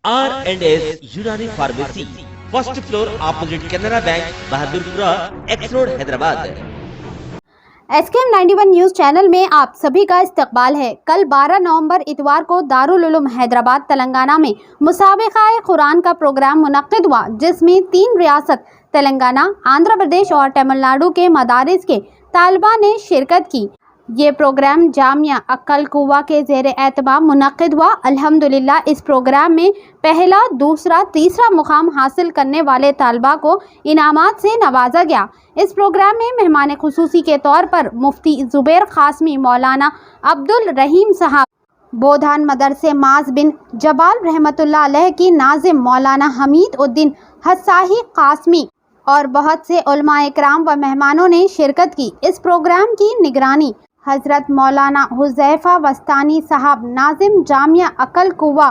R&S Unani Pharmacy, first floor opposite Canara Bank, Bahadurpura, X Road, Hyderabad. SKM 91 news channel में आप सभी का इस्तकबाल है। कल 12 नवंबर इतवार को दारुल उलूम हैदराबाद तेलंगाना में मुसाबिक़ाए कुरान का प्रोग्राम मुनक्किद हुआ, जिसमें 3 रियासत तेलंगाना, आंध्र प्रदेश और तमिलनाडु के मदारिस के तालिबा ने शिरकत की। ये प्रोग्राम जामिया अक्कल कुवा के ज़ेरे एहतमाम मुनक्किद हुआ। अल्हम्दुलिल्लाह इस प्रोग्राम में पहला, दूसरा, तीसरा मुकाम हासिल करने वाले तालिबा को इनामात से नवाजा गया। इस प्रोग्राम में मेहमान खुसूसी के तौर पर मुफ्ती ज़ुबैर क़ासमी, मौलाना अब्दुल रहीम साहब बोधान मदरसे माज बिन जबाल रहमतुल्लाह अलैह की नाज़िम मौलाना हमीद उद्दीन हसाही क़ासमी और बहुत से उलमा इकराम व मेहमानों ने शिरकत की। इस प्रोग्राम की निगरानी हज़रत मौलाना हुज़ैफ़ा वस्तानी साहब नाज़िम जामिया अक्ल कुवा,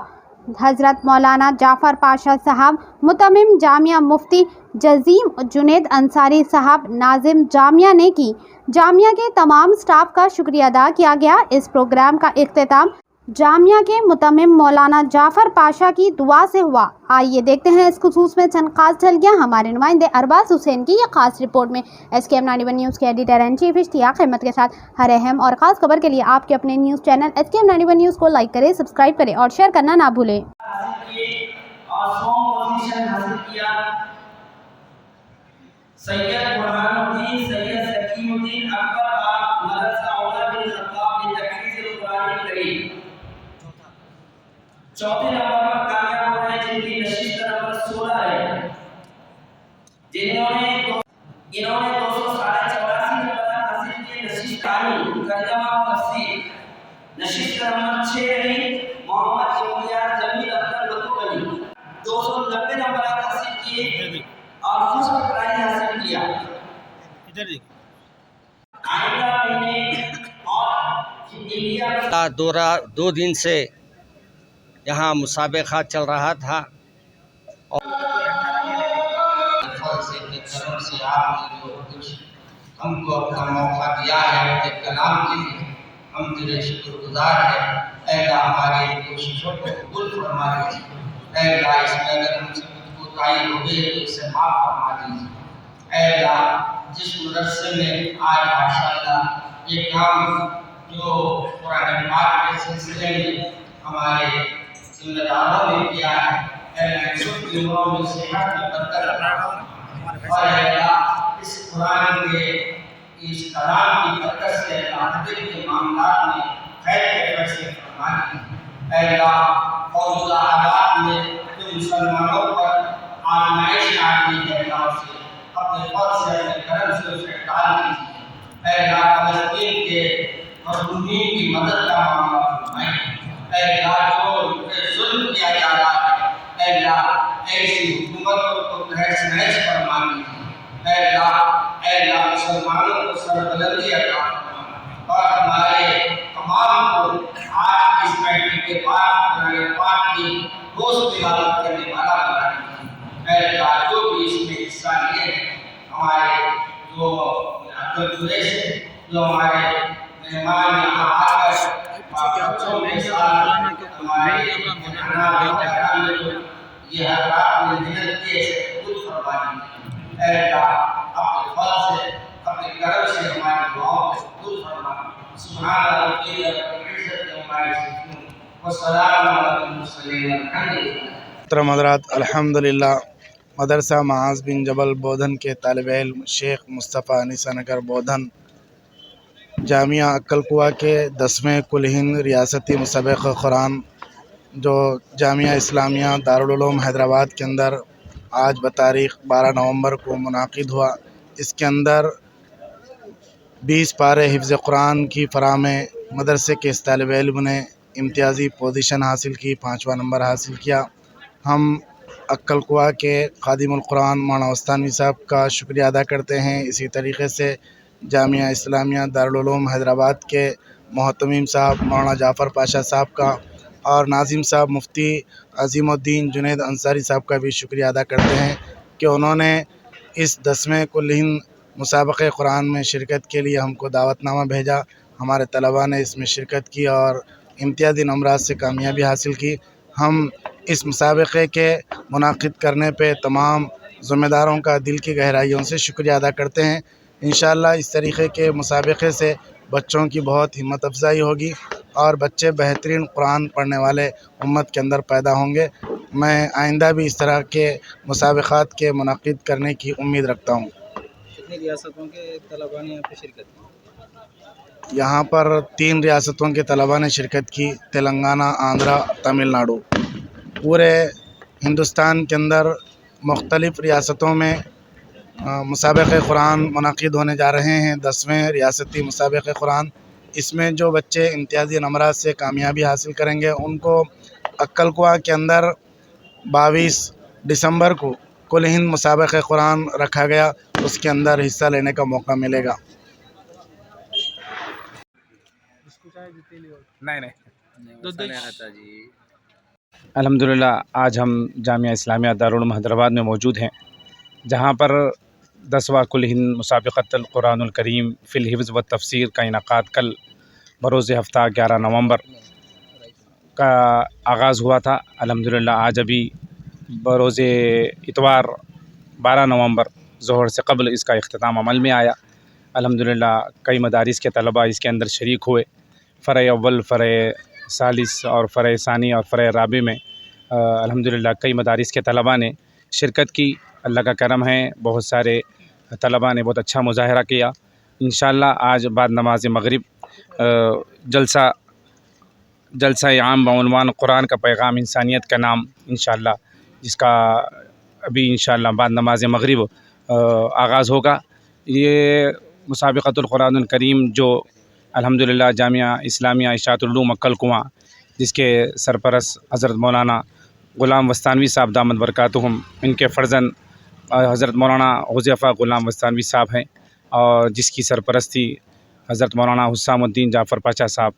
हज़रत मौलाना जाफ़र पाशा साहब मुतमिम जामिया, मुफ्ती जज़ीम जुनैद अंसारी साहब नाज़िम जामिया ने की। जामिया के तमाम स्टाफ का शुक्रिया अदा किया गया। इस प्रोग्राम का इख्तिताम जामिया के मुतमिम मौलाना जाफ़र पाशा की दुआ से हुआ। आइए देखते हैं इस खुसूस में चंद खास झलकियाँ हमारे नुमाइंदे अरबाज हुसैन की ये खास रिपोर्ट में। SKM 91 न्यूज़ के editor and chief Ishtiaq Ahmed के साथ हर अहम और ख़ास खबर के लिए आपके अपने न्यूज़ चैनल SKM 91 न्यूज़ को लाइक करें, सब्सक्राइब करें और शेयर करना ना भूलें। सैयद बुरहानुद्दीन सैयद सकीमुद्दीन अकबर आप मदरसा औला बिन खत्ताब में तहफ़ीज़ कुरान करीम चौथे नंबर पर कामयाब हो रहे, जिनकी नशिस्त नंबर 16 है, इन्होंने 284 नंबर हासिल किए। नशिस्त कहानी तर्जुमा तफसीर नशिस्त नंबर 6 है, मोहम्मद इम्तियाज जमील अख्तर लतुअली 290 नंबर हासिल किए और फर्स्ट प्राइज हासिल किया। इधर देखिए दो दिन से यहाँ मुसाबिक़ा चल रहा था और से आपने जो कुछ हमको अपना मौका दिया है अपने कलाम के लिए, हम तेरे शुक्रगुजार हैं। ऐ अल्लाह हमारी कोशिशों को कबूल फरमा दीजिए। ऐ अल्लाह इसमें अगर हमसे कुछ कोताही हो गई तो उसे माफ़ फरमा दीजिए। ऐ अल्लाह जिस मदरसे में आज माशाअल्लाह ये काम जो कुरान पाक के सिलसिले में हमारे जिम्मेदारों ने किया है, सब उम्रों में सेहत में बरकत रखना और अल्लाह इस कुरान के इस कलाम की बरकत से अल्लाह दिल के मामलात में खैर के फैसले फरमा दीजिए। अल्लाह और हालात में जो मुसलमानों पर आजमाइश आ रही है, अल्लाह से अपने फضل से अपने करम से उसे टाल दीजिए। अल्लाह फलस्तीन के मज़लूमीन की मदद का मामला फरमाइए। अल्लाह जो जुल्म किया जा रहा है, अल्लाह ऐसी हुकूमतों को तहस नहस फरमा दीजिए। अल्लाह मुसलमानों को सरबलंदी अता फरमा और हमारे तमाम को आज इस बैठक के बाद कुरान पाक की रोज़ तिलावत करने वाला बना दीजिए। अल्लाह जो भी इसमें हिस्सा लिए हैं, हमारे जो अब्दुल कुरैश जो हमारे मेहमान यहाँ आकर बच्चों के साथ हमारे ये हज़रात ने मेहनत किए खुद फरमा दीजिए। अल्लाह अपने फज़ल से अपने करम से हमारी दुआओं को कबूल फरमा। सुभान रब्बिल इज़्ज़ति अम्मा यसिफून व सलामुन अलल मुरसलीन अल्हम्दुलिल्लाह। हज़रात अल्हम्दुलिल्लाह मदरसा माज बिन जबल बोधन के तालिब इल्म शेख मुस्तफ़ा अनीसा नगर बोधन जामिया अक्ल कुआ के 10वें कुल हिंद रियासती मुसाबिक़ा कुरान जो जामिया इस्लामिया दारुल उलूम हैदराबाद के अंदर आज बतारीख़ 12 नवंबर को मुनाक़िद हुआ। इसके अंदर 20 पारे हिफ्ज़ कुरान की फ़राहम मदरसे के इस तालिब इल्म ने इम्तियाज़ी पोजीशन हासिल की, 5वां नंबर हासिल किया। हम अक्ल कुआ के खादिमुल कुरान मौलाना वस्तानी साहब का शुक्रिया अदा करते हैं। इसी तरीक़े से जामिया इस्लामिया दारुल उलूम हैदराबाद के मोहतमीम साहब मौलाना जाफ़र पाशा साहब का और नाज़िम साहब मुफ्ती अज़ीमुद्दीन जुनैद अंसारी साहब का भी शुक्रिया अदा करते हैं कि उन्होंने इस 10वें कुल हिंद मुसाबिक़े कुरान में शिरकत के लिए हमको दावतनामा भेजा। हमारे तलबा ने इसमें शिरकत की और इम्तियाज़ी नंबरात से कामयाबी हासिल की। हम इस मुसाबक़े के मुनाक़िद करने पे तमाम ज़िम्मेदारों का दिल की गहराइयों से शुक्रिया अदा करते हैं। इंशाअल्लाह इस तरीक़े के मुसाबक़े से बच्चों की बहुत हिम्मत अफजाई होगी और बच्चे बेहतरीन कुरान पढ़ने वाले उम्मत के अंदर पैदा होंगे। मैं आइंदा भी इस तरह के मुसाबक़ात के मुनाक़िद करने की उम्मीद रखता हूँ। कितनी रियासतों के तलबा ने यहाँ पे शिरकत की? यहाँ पर 3 रियासतों के तलबा ने शिरकत की, तेलंगाना, आंध्रा, तमिलनाडु। पूरे हिंदुस्तान के अंदर मुख्तलिफ़ रियासतों में मुसाबक़े कुरान मुनाक़िद होने जा रहे हैं। 10वें रियासती मुसाबक़े कुरान। इसमें जो बच्चे इम्तियाज़ी नंबरात से कामयाबी हासिल करेंगे उनको अक्कलकुआ के अंदर 22 दिसंबर को कुल हिंद मुसाबक़े कुरान रखा गया, उसके अंदर हिस्सा लेने का मौका मिलेगा। अल्हम्दुलिल्लाह आज हम जामिया इस्लामिया दारुल उलूम हैदराबाद में मौजूद हैं, जहाँ पर 10वां कुल हिंद मुसाबक़तुल कुरानुल करीम फ़िल हिफ्ज़ व तफ़सीर का इनक़ाद कल बरोज़ हफ़्ता 11 नवंबर का आगाज़ हुआ था। अल्हम्दुलिल्लाह आज अभी बरोज़ इतवार 12 नवंबर ज़ोहर से क़ब्ल इसका इख्तिताम अमल में आया। अल्हम्दुलिल्लाह कई मदारिस के तलबा इसके अंदर शरीक हुए। फ़रए अव्वल, फ़रए सालिस और फ़रए सानी और फ़रए राबी में अल्हम्दुलिल्लाह कई मदारिस के तलबा ने शिरकत की। अल्लाह का करम है, बहुत सारे तलबा ने बहुत अच्छा मुज़ाहरा किया। इंशाअल्लाह आज बाद नमाज मगरिब जलसा आम बउनवान कुरान का पैगाम इंसानियत का नाम इंशाअल्लाह, जिसका अभी इंशाअल्लाह बाद नमाज मगरिब आगाज़ होगा। ये मुसाबक़तुल कुरानुल करीम जो अल्हम्दुलिल्लाह जामिया इस्लामिया इशाअतुल उलूम अक्कलकुआ, जिसके सरपरस्त हज़रत मौलाना ग़ुलाम वस्तानवी साहब दामद बरकातुहुम, इनके फ़र्जंद हज़रत मौलाना हुज़ैफ़ा ग़ुलाम वस्तानवी साहब हैं और जिसकी सरपरस्ती हज़रत मौलाना हुस्सामुद्दीन जाफ़र पाशा साहब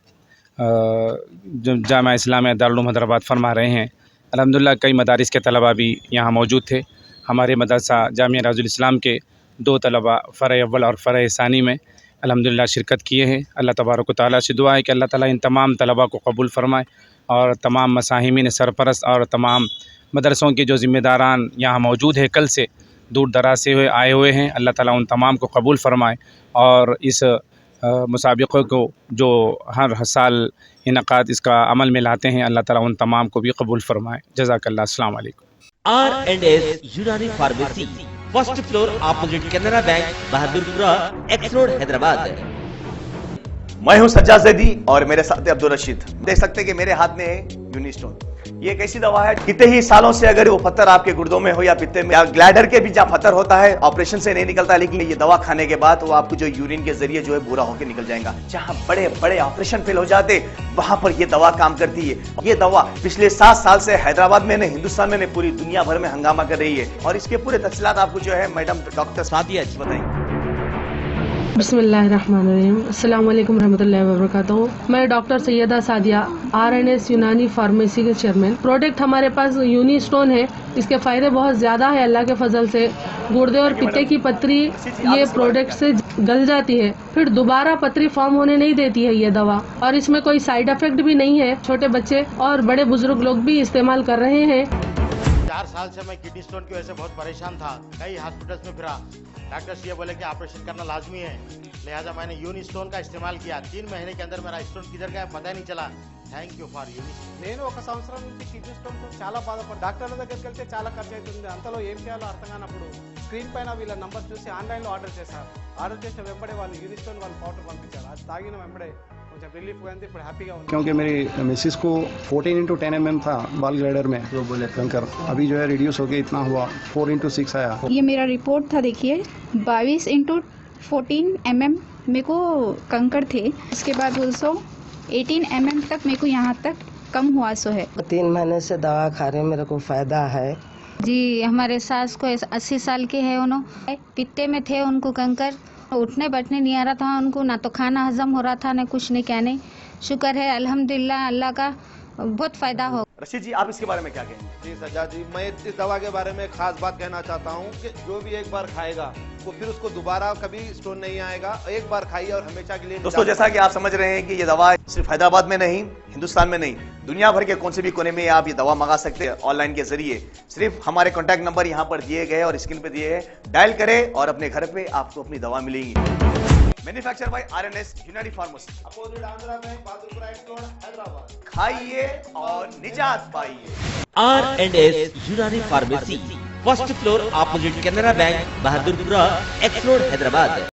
जो जामिया इस्लामिया दारुल उलूम हैदराबाद फरमा रहे हैं। अल्हम्दुलिल्लाह कई मदारिस के तलबा भी यहाँ मौजूद थे। हमारे मदरसा जामिया राजुल इस्लाम के 2 तलबा फ़रए अव्वल और फ़रए सानी में अल्हम्दुलिल्लाह शिरकत किए हैं। अल्लाह तबारक व तआला से दुआ है कि अल्लाह ताला इन तमाम तलबा को कबूल फ़रमाए और तमाम मसाहिमीन सरपरस्त और तमाम मदरसों के जो ज़िम्मेदारान यहाँ मौजूद है कल से दूर दराज से आए हुए हैं, अल्लाह ताला उन तमाम को कबूल फ़रमाए और इस मुसाबक़े को जो हर साल इनक़ाद इसका अमल में लाते हैं, अल्लाह ताला उन तमाम को भी कबूल फ़रमाए। जज़ाकल्लाह। अस्सलाम वालेकुम। R&S यूनानी pharmacy, first floor opposite Canara bank, Bahadurpura, x road, Hyderabad. मैं हूं सज्जाद ज़ैदी और मेरे साथ है अब्दुल रशीद। देख सकते हैं कि मेरे हाथ में है यूनिस्टोन। ये एक ऐसी दवा है, कितने ही सालों से अगर वो पत्थर आपके गुर्दों में हो या पित्ते में या ग्लैडर के भी जहाँ पत्थर होता है, ऑपरेशन से नहीं निकलता, लेकिन ये दवा खाने के बाद वो आपको जो यूरिन के जरिए जो है पूरा होकर निकल जाएगा। जहाँ बड़े बड़े ऑपरेशन फेल हो जाते वहां पर ये दवा काम करती है। ये दवा पिछले 7 साल से हैदराबाद में नहीं, हिंदुस्तान में नहीं, पूरी दुनिया भर में हंगामा कर रही है और इसके पूरे तफसीलात आपको जो है मैडम डॉक्टर सादिया जी बताएंगे। बिस्मिल्लाहिर्रहमानिर्रहीम। अस्सलाम वालेकुम रहमतुल्लाहि व बरकातहू। मैं डॉक्टर सैयदा सादिया, R&S यूनानी फार्मेसी के चेयरमैन। प्रोडक्ट हमारे पास यूनिस्टोन है। इसके फ़ायदे बहुत ज़्यादा है अल्लाह के फजल से। गुर्दे और पित्ते की पथरी ये प्रोडक्ट से गल जाती है, फिर दोबारा पथरी फॉर्म होने नहीं देती है ये दवा, और इसमें कोई साइड इफेक्ट भी नहीं है। छोटे बच्चे और बड़े बुजुर्ग लोग भी इस्तेमाल कर रहे हैं। 4 साल से मैं किडनी स्टोन की वजह से बहुत परेशान था। कई हॉस्पिटल्स में फिरा, डॉक्टर्स ये बोले कि ऑपरेशन करना लाजमी है, लिहाजा मैंने यूनिस्टोन का इस्तेमाल किया। 3 महीने के अंदर मेरा स्टोन किधर गया पता ही नहीं चला। థ్యాంక్ యూ ఫర్ యూనిస్టోన్. నేను 1 సంవత్సరం నుంచి కిడ్నీ స్టోన్తో చాలా బాధపడ్డా. డాక్టర్ల దగ్గరికి వెళ్తే చాలా ఖర్చు అవుతుంది. అంతలో ఏం చేయాలో అర్థం కానప్పుడు స్క్రీన్ పైన వీళ్ళ నంబర్ చూసి ఆన్లైన్లో ఆర్డర్ చేశారు. ఆర్డర్ చేసిన వెంబడే వాళ్ళు యూనిస్టోన్ వాళ్ళు పౌడర్ పంపించారు. అది తాగిన వెంబడే కొంచెం రిలీఫ్ అయింది. ఇప్పుడు హ్యాపీగా ఉంది. क्योंकि मेरी मिसिस को 14x10 mm था बाल ग्लाइडर में, जो बोले कंकर, अभी जो है रिड्यूस हो गया, इतना हुआ 4x6 आया। ये मेरा रिपोर्ट था, देखिए 22x14 mm मेरे को कंकर थे। उसके बाद 18 mm तक मेरे को यहाँ तक कम हुआ सो है। 3 महीने से दवा खा रहे, मेरे को फ़ायदा है जी। हमारे सास को 80 साल के है, उन्होंने पित्ते में थे, उनको कंकर, उठने बैठने नहीं आ रहा था उनको, ना तो खाना हजम हो रहा था, ना कुछ नहीं, क्या नहीं। शुक्र है अल्हम्दुलिल्लाह, अल्लाह का बहुत फ़ायदा हो। रशीद जी, आप इसके बारे में क्या कहेंगे? जी सज्जाद जी, मैं इस दवा के बारे में खास बात कहना चाहता हूँ कि जो भी एक बार खाएगा वो फिर उसको दोबारा कभी स्टोन नहीं आएगा। एक बार खाइए और हमेशा के लिए। दोस्तों, जैसा कि आप समझ रहे हैं कि ये दवा सिर्फ हैदराबाद में नहीं, हिंदुस्तान में नहीं, दुनिया भर के कौन से भी कोने में आप ये दवा मंगा सकते हैं ऑनलाइन के जरिए। सिर्फ हमारे कॉन्टैक्ट नंबर यहाँ पर दिए गए और स्क्रीन पे दिए हैं, डायल करें और अपने घर पे आपको अपनी दवा मिलेगी। मैन्युफैक्चर बाय आरएनएस यूनानी pharmacy, opposite Andhra bank, Bahadurpura x road, Hyderabad. खाइए और निजात पाइए। R&S यूनानी pharmacy, first floor, opposite Canara bank, Bahadurpura, x road, Hyderabad.